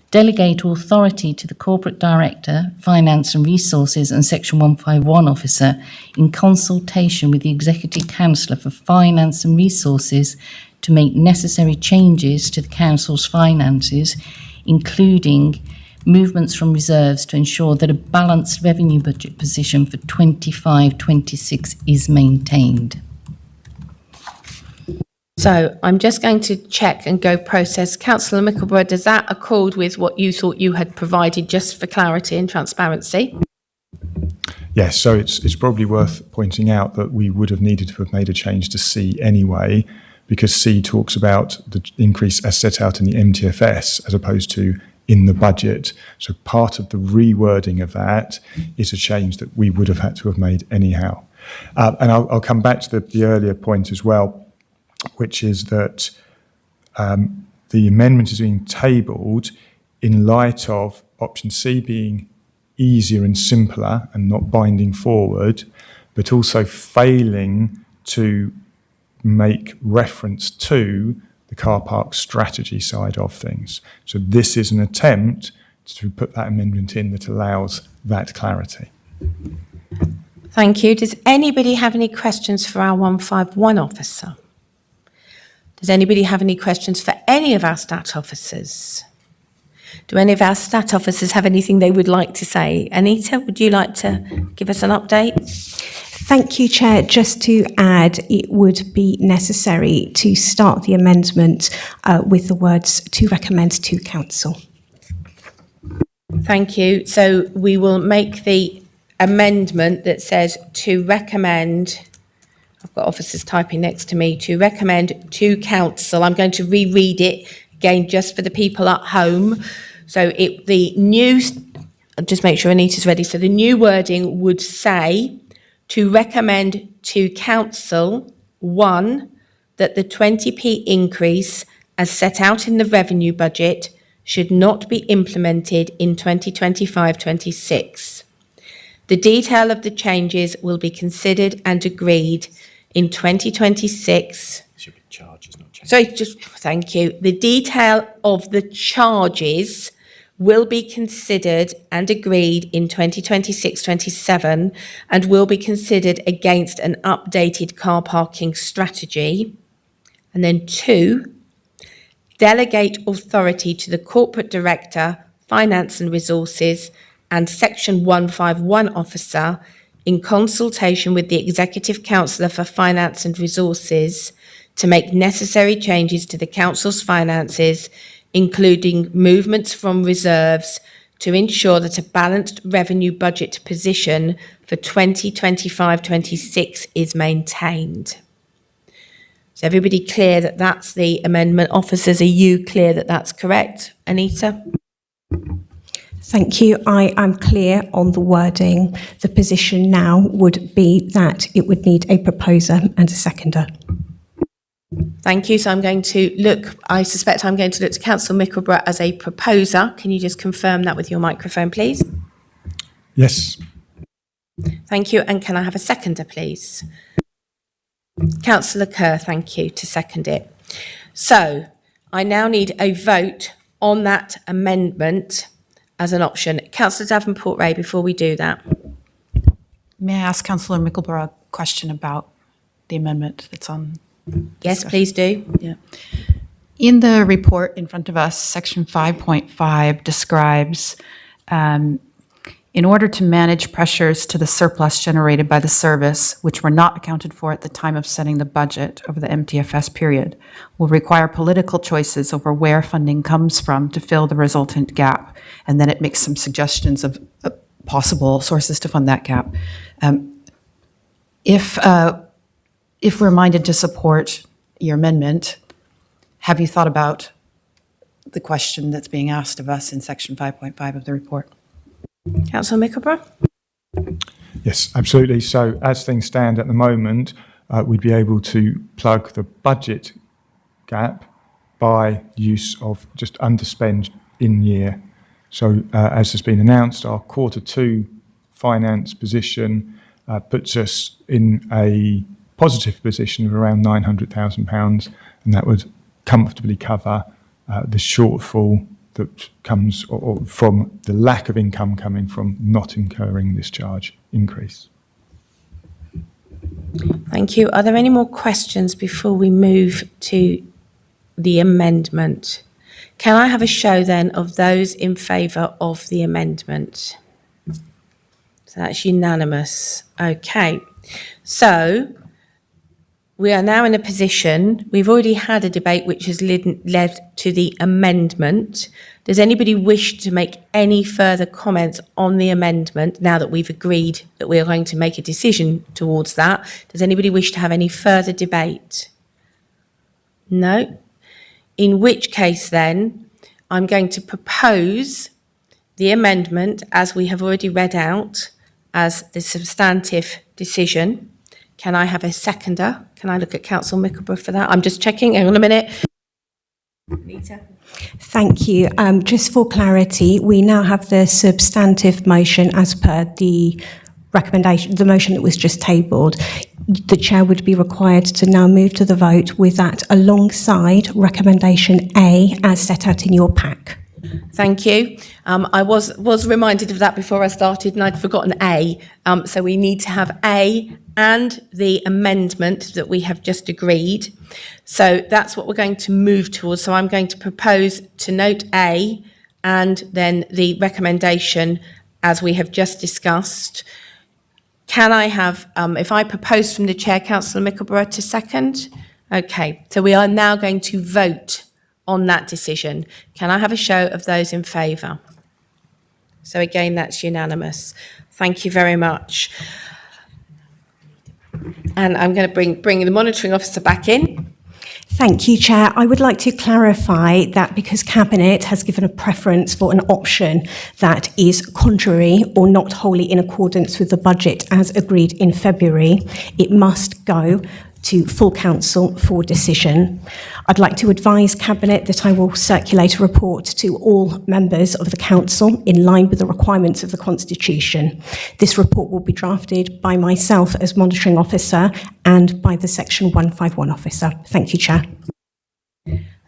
Delegate authority to the Corporate Director, Finance and Resources and Section 151 Officer in consultation with the Executive Councillor for Finance and Resources to make necessary changes to the Council's finances, including movements from reserves to ensure that a balanced revenue budget position for 25-26 is maintained. So I'm just going to check and go process. Councillor Mickleborough, does that accord with what you thought you had provided, just for clarity and transparency? Yes, so it's probably worth pointing out that we would have needed to have made a change to C anyway, because C talks about the increase as set out in the MTFS as opposed to in the budget. So part of the rewording of that is a change that we would have had to have made anyhow. And I'll come back to the earlier point as well, which is that the amendment is being tabled in light of option C being easier and simpler and not binding forward, but also failing to make reference to the car park strategy side of things. So this is an attempt to put that amendment in that allows that clarity. Thank you. Does anybody have any questions for our 151 officer? Does anybody have any questions for any of our stat officers? Do any of our stat officers have anything they would like to say? Anita, would you like to give us an update? Thank you, Chair. Just to add, it would be necessary to start the amendment with the words "to recommend to Council." Thank you. So we will make the amendment that says to recommend. I've got officers typing next to me, to recommend to Council. I'm going to reread it again just for the people at home. So I'll just make sure Anita's ready. So the new wording would say to recommend to Council, 1, that the 20p increase as set out in the revenue budget should not be implemented in 2025-26. The detail of the changes will be considered and agreed in 2026. Should be charges, not changes. Sorry, just thank you. The detail of the charges will be considered and agreed in 2026-27 and will be considered against an updated car parking strategy. And then 2, delegate authority to the Corporate Director, Finance and Resources and Section 151 Officer in consultation with the Executive Councillor for Finance and Resources to make necessary changes to the Council's finances, including movements from reserves to ensure that a balanced revenue budget position for 2025-26 is maintained. Is everybody clear that that's the amendment? Officers, are you clear that that's correct? Anita? Thank you. I am clear on the wording. The position now would be that it would need a proposer and a seconder. Thank you. So I suspect I'm going to look to Councillor Mickleborough as a proposer. Can you just confirm that with your microphone, please? Yes. Thank you. And can I have a seconder, please? Councillor Kerr, thank you, to second it. So I now need a vote on that amendment as an option. Councillor Davenport-Ray, before we do that. May I ask Councillor Mickleborough a question about the amendment that's on? Yes, please do. Yeah. In the report in front of us, section 5.5 describes in order to manage pressures to the surplus generated by the service, which were not accounted for at the time of setting the budget over the MTFS period, will require political choices over where funding comes from to fill the resultant gap. And then it makes some suggestions of possible sources to fund that gap. If we're minded to support your amendment, have you thought about the question that's being asked of us in section 5.5 of the report? Councillor Mickleborough? Yes, absolutely. So as things stand at the moment, we'd be able to plug the budget gap by use of just underspend in year. So as has been announced, our Q2 finance position puts us in a positive position of around £900,000, and that would comfortably cover the shortfall that comes or from the lack of income coming from not incurring this charge increase. Thank you. Are there any more questions before we move to the amendment? Can I have a show then of those in favour of the amendment? So that's unanimous. Okay. So we are now in a position, we've already had a debate which has led to the amendment. Does anybody wish to make any further comments on the amendment now that we've agreed that we are going to make a decision towards that? Does anybody wish to have any further debate? No? In which case then, I'm going to propose the amendment as we have already read out as the substantive decision. Can I have a seconder? Can I look at Councillor Mickleborough for that? I'm just checking. Hang on a minute. Nita. Thank you. Just for clarity, we now have the substantive motion as per the recommendation, the motion that was just tabled. The chair would be required to now move to the vote with that alongside recommendation A as set out in your pack. Thank you. I was reminded of that before I started and I'd forgotten A. So we need to have A and the amendment that we have just agreed. So that's what we're going to move towards. So I'm going to propose to note A and then the recommendation as we have just discussed. Can I have, if I propose from the chair, Councillor Mickleborough to second? Okay, so we are now going to vote on that decision. Can I have a show of those in favour? So again, that's unanimous. Thank you very much. And I'm going to bring the monitoring officer back in. Thank you, Chair. I would like to clarify that because Cabinet has given a preference for an option that is contrary or not wholly in accordance with the budget as agreed in February, it must go to full council for decision. I'd like to advise Cabinet that I will circulate a report to all members of the council in line with the requirements of the Constitution. This report will be drafted by myself as monitoring officer and by the Section 151 officer. Thank you, Chair.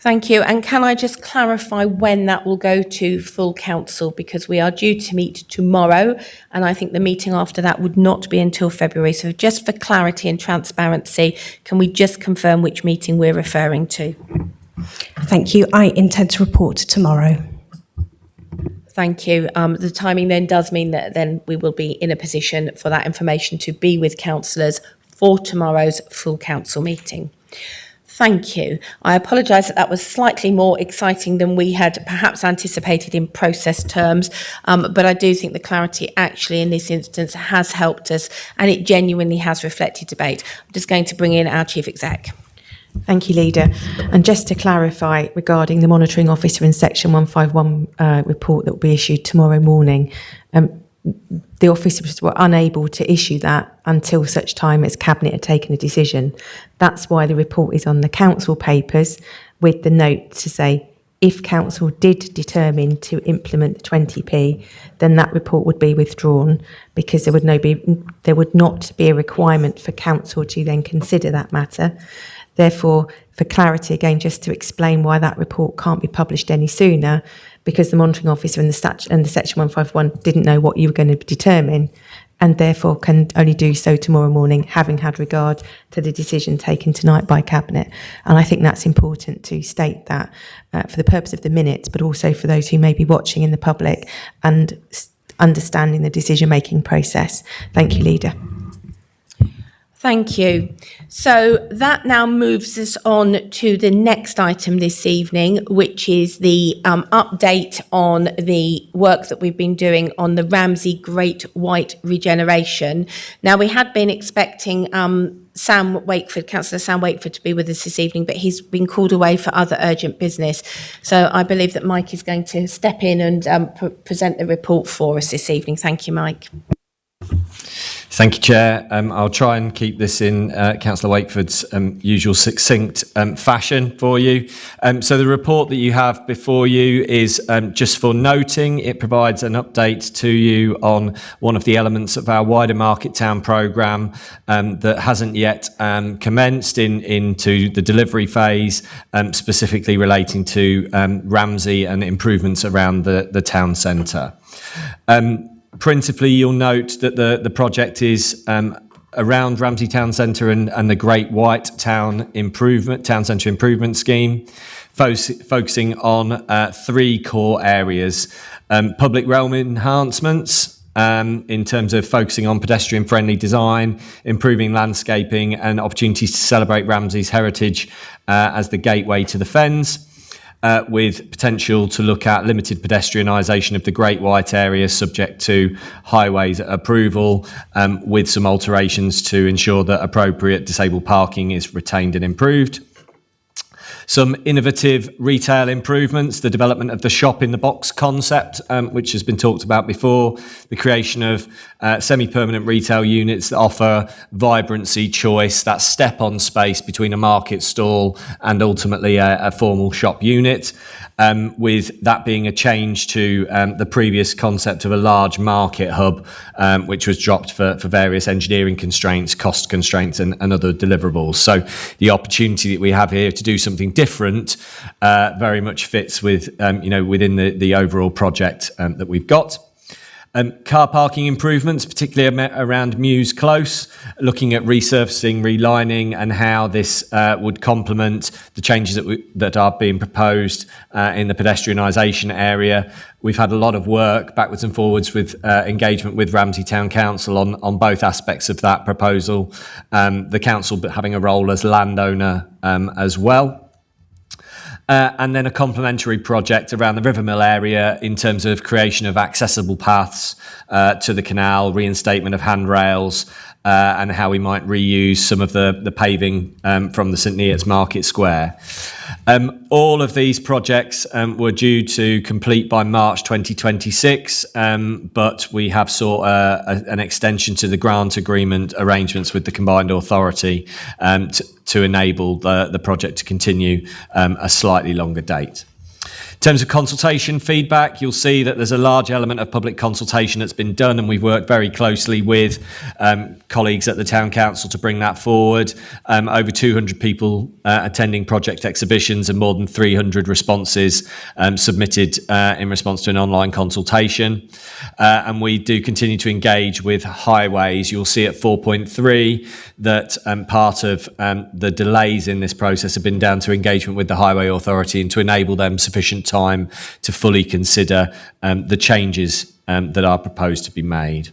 Thank you. And can I just clarify when that will go to full council? Because we are due to meet tomorrow, and I think the meeting after that would not be until February. So just for clarity and transparency, can we just confirm which meeting we're referring to? Thank you. I intend to report tomorrow. Thank you. The timing then does mean that then we will be in a position for that information to be with councillors for tomorrow's full council meeting. Thank you. I apologise that was slightly more exciting than we had perhaps anticipated in process terms, but I do think the clarity actually in this instance has helped us and it genuinely has reflected debate. I'm just going to bring in our Chief Exec. Thank you, Leader. And just to clarify regarding the monitoring officer in Section 151 report that will be issued tomorrow morning, the officers were unable to issue that until such time as Cabinet had taken a decision. That's why the report is on the council papers with the note to say, if council did determine to implement the 20p, then that report would be withdrawn, because there would not be a requirement for council to then consider that matter. Therefore, for clarity, again, just to explain why that report can't be published any sooner, because the monitoring officer and the Section 151 didn't know what you were going to determine, and therefore can only do so tomorrow morning, having had regard to the decision taken tonight by Cabinet. And I think that's important to state that for the purpose of the minutes, but also for those who may be watching in the public and understanding the decision-making process. Thank you, Leader. Thank you. So that now moves us on to the next item this evening, which is the update on the work that we've been doing on the Ramsey Great White regeneration. Now, we had been expecting Councillor Sam Wakeford to be with us this evening, but he's been called away for other urgent business. So I believe that Mike is going to step in and present the report for us this evening. Thank you, Mike. Thank you, Chair. I'll try and keep this in Councillor Wakeford's usual succinct fashion for you. So the report that you have before you is just for noting. It provides an update to you on one of the elements of our wider Market Town programme that hasn't yet commenced into the delivery phase, specifically relating to Ramsey and improvements around the town centre. Principally, you'll note that the project is around Ramsey Town Centre and the Great White Town Centre Improvement Scheme, focusing on three core areas: public realm enhancements, in terms of focusing on pedestrian-friendly design, improving landscaping, and opportunities to celebrate Ramsey's heritage as the gateway to the Fens. With potential to look at limited pedestrianisation of the Great White area subject to highways approval, with some alterations to ensure that appropriate disabled parking is retained and improved. Some innovative retail improvements, the development of the shop in the box concept, which has been talked about before, the creation of semi-permanent retail units that offer vibrancy, choice, that step-on space between a market stall and ultimately a formal shop unit, with that being a change to the previous concept of a large market hub, which was dropped for various engineering constraints, cost constraints and other deliverables. So the opportunity that we have here to do something different very much fits with, within the overall project that we've got. Car parking improvements, particularly around Mews Close, looking at resurfacing, relining, and how this would complement the changes that are being proposed in the pedestrianisation area. We've had a lot of work backwards and forwards with engagement with Ramsey Town Council on both aspects of that proposal, the council having a role as landowner as well. And then a complementary project around the Rivermill area in terms of creation of accessible paths to the canal, reinstatement of handrails, and how we might reuse some of the paving from the St Neots Market Square. All of these projects were due to complete by March 2026, but we have sought an extension to the grant agreement arrangements with the combined authority to enable the project to continue a slightly longer date. In terms of consultation feedback, you'll see that there's a large element of public consultation that's been done, and we've worked very closely with colleagues at the Town Council to bring that forward. Over 200 people attending project exhibitions and more than 300 responses submitted in response to an online consultation. And we do continue to engage with highways. You'll see at 4.3 that part of the delays in this process have been down to engagement with the Highway Authority and to enable them sufficient time to fully consider the changes that are proposed to be made.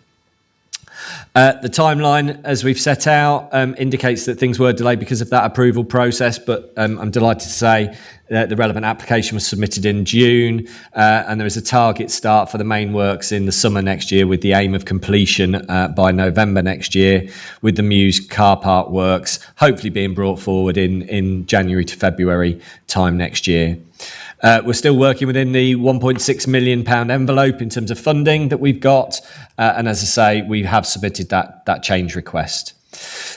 The timeline, as we've set out, indicates that things were delayed because of that approval process, but I'm delighted to say The relevant application was submitted in June, and there is a target start for the main works in the summer next year, with the aim of completion by November next year, with the Mews car park works hopefully being brought forward in January to February time next year. We're still working within the £1.6 million envelope in terms of funding that we've got, and as I say, we have submitted that change request.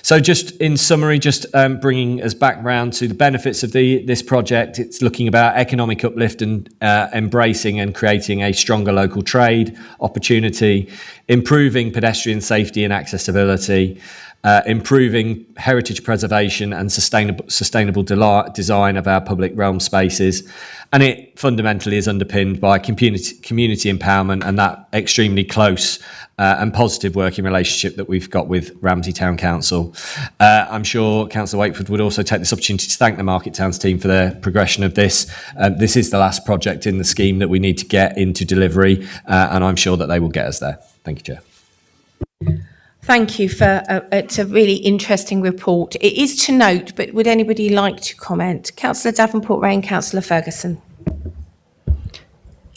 So just in summary, just bringing us back round to the benefits of this project, it's looking about economic uplift and embracing and creating a stronger local trade opportunity, improving pedestrian safety and accessibility, improving heritage preservation and sustainable design of our public realm spaces. And it fundamentally is underpinned by community empowerment and that extremely close and positive working relationship that we've got with Ramsey Town Council. I'm sure Councillor Wakeford would also take this opportunity to thank the Market Towns team for their progression of this. This is the last project in the scheme that we need to get into delivery, and I'm sure that they will get us there. Thank you, Chair. Thank you for it's a really interesting report. It is to note, but would anybody like to comment? Councillor Davenport-Ray and Councillor Ferguson.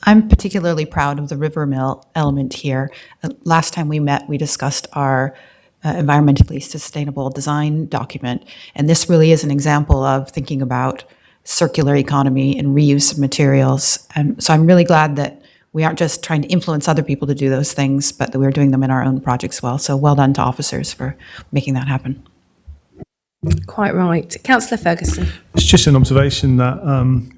I'm particularly proud of the River Mill element here. Last time we met, we discussed our environmentally sustainable design document, and this really is an example of thinking about circular economy and reuse of materials. So I'm really glad that we aren't just trying to influence other people to do those things, but that we're doing them in our own projects well. So well done to officers for making that happen. Quite right. Councillor Ferguson. It's just an observation that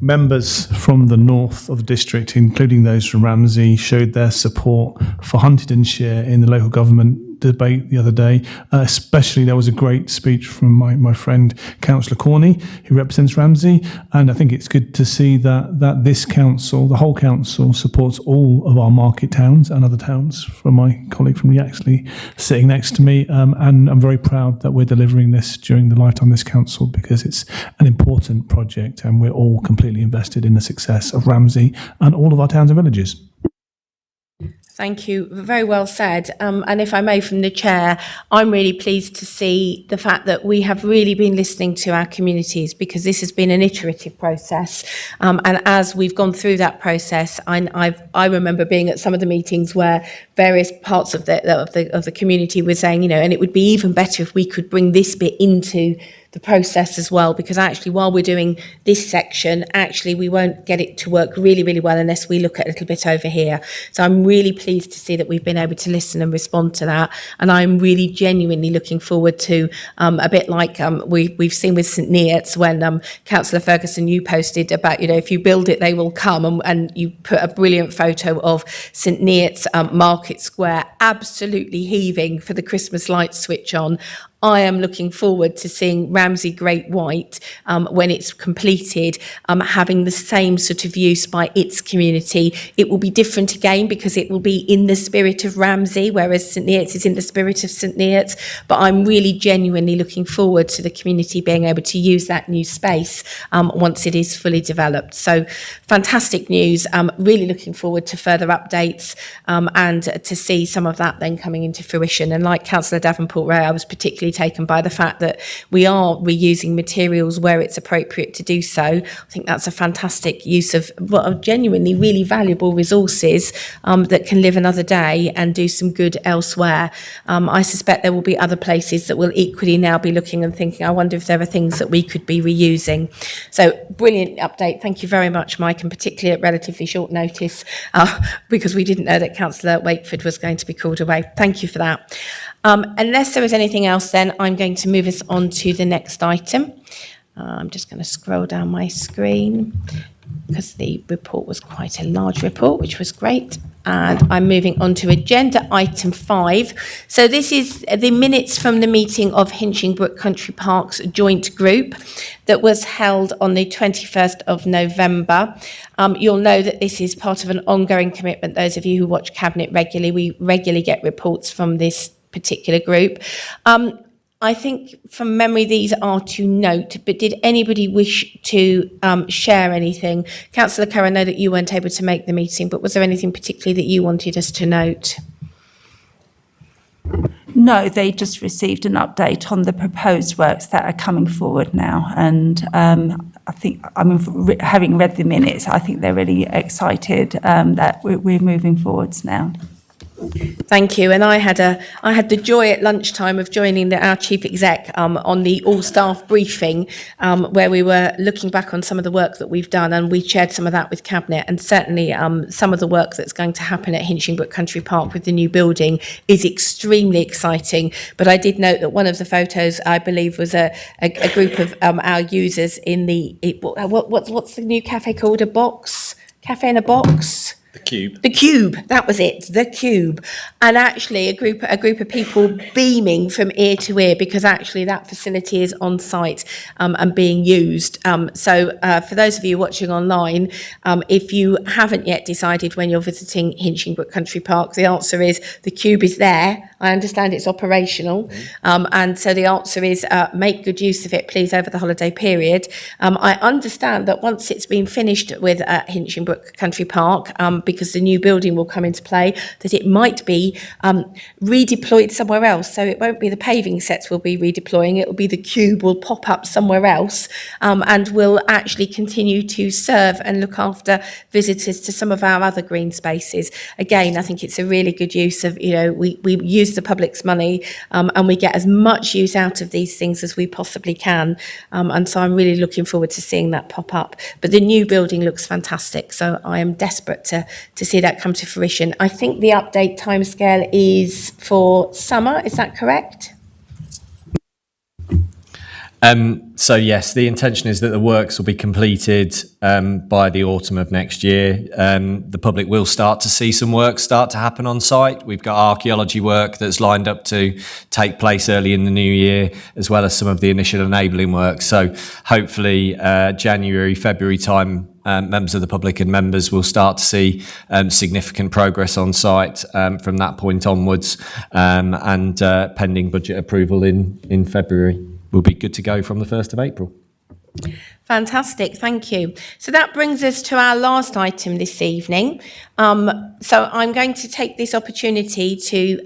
members from the north of the district, including those from Ramsey, showed their support for Huntingdonshire in the local government debate the other day. Especially there was a great speech from my friend Councillor Corney, who represents Ramsey, and I think it's good to see that this council, the whole council, supports all of our market towns and other towns. From my colleague from Yaxley sitting next to me, and I'm very proud that we're delivering this during the lifetime of this council, because it's an important project and we're all completely invested in the success of Ramsey and all of our towns and villages. Thank you. Very well said. And if I may, from the chair, I'm really pleased to see the fact that we have really been listening to our communities, because this has been an iterative process. And as we've gone through that process, I remember being at some of the meetings where various parts of the community were saying, and it would be even better if we could bring this bit into the process as well, because actually while we're doing this section, actually we won't get it to work really, really well unless we look at a little bit over here. So I'm really pleased to see that we've been able to listen and respond to that. And I'm really genuinely looking forward to a bit like we've seen with St Neots, when Councillor Ferguson, you posted about, if you build it, they will come. And you put a brilliant photo of St Neots Market Square absolutely heaving for the Christmas lights switch on. I am looking forward to seeing Ramsey Great White, when it's completed, having the same sort of use by its community. It will be different again because it will be in the spirit of Ramsey, whereas St Neots is in the spirit of St Neots. But I'm really genuinely looking forward to the community being able to use that new space once it is fully developed. So fantastic news. Really looking forward to further updates and to see some of that then coming into fruition. And like Councillor Davenport-Ray, I was particularly taken by the fact that we are reusing materials where it's appropriate to do so. I think that's a fantastic use of genuinely really valuable resources that can live another day and do some good elsewhere. I suspect there will be other places that will equally now be looking and thinking, I wonder if there are things that we could be reusing. So brilliant update. Thank you very much, Mike, and particularly at relatively short notice because we didn't know that Councillor Wakeford was going to be called away. Thank you for that. Unless there is anything else, then I'm going to move us on to the next item. I'm just going to scroll down my screen because the report was quite a large report, which was great. And I'm moving on to agenda item 5. So this is the minutes from the meeting of Hinchingbrook Country Parks joint group that was held on the 21st of November. You'll know that this is part of an ongoing commitment. Those of you who watch Cabinet regularly, we regularly get reports from this particular group. I think from memory these are to note, but did anybody wish to share anything? Councillor Kerr, I know that you weren't able to make the meeting, but was there anything particularly that you wanted us to note? No, they just received an update on the proposed works that are coming forward now. And I think, having read the minutes, I think they're really excited that we're moving forwards now. Thank you. And I had the joy at lunchtime of joining our chief exec on the all-staff briefing where we were looking back on some of the work that we've done, and we shared some of that with Cabinet. And certainly some of the work that's going to happen at Hinchingbrook Country Park with the new building is extremely exciting. But I did note that one of the photos, I believe, was a group of our users in what's the new cafe called? A box? Cafe in a box? The Cube. The Cube, that was it, the Cube. And actually a group of people beaming from ear to ear because actually that facility is on site and being used. So for those of you watching online, if you haven't yet decided when you're visiting Hinchingbrook Country Park, the answer is the Cube is there. I understand it's operational. And so the answer is make good use of it, please, over the holiday period. I understand that once it's been finished with Hinchingbrook Country Park, because the new building will come into play, that it might be redeployed somewhere else. So it won't be the paving sets we'll be redeploying, it will be the Cube will pop up somewhere else and will actually continue to serve and look after visitors to some of our other green spaces. Again, I think it's a really good use of, we use the public's money and we get as much use out of these things as we possibly can. And so I'm really looking forward to seeing that pop up. But the new building looks fantastic. So I am desperate to see that come to fruition. I think the update timescale is for summer, is that correct? So yes, the intention is that the works will be completed by the autumn of next year. The public will start to see some work start to happen on site. We've got archaeology work that's lined up to take place early in the new year, as well as some of the initial enabling work. So hopefully January, February time, members of the public and members will start to see significant progress on site from that point onwards, and pending budget approval in February. We'll be good to go from the 1st of April. Fantastic, thank you. So that brings us to our last item this evening. So I'm going to take this opportunity to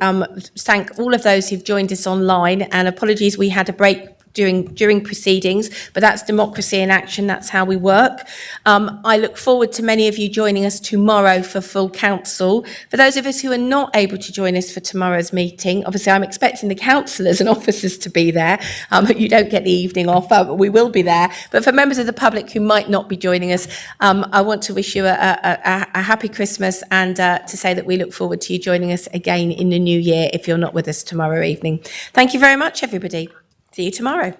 thank all of those who've joined us online, and apologies we had a break during proceedings, but that's democracy in action, that's how we work. I look forward to many of you joining us tomorrow for full council. For those of us who are not able to join us for tomorrow's meeting, obviously I'm expecting the councillors and officers to be there. You don't get the evening off, but we will be there. But for members of the public who might not be joining us, I want to wish you a happy Christmas and to say that we look forward to you joining us again in the new year if you're not with us tomorrow evening. Thank you very much, everybody. See you tomorrow.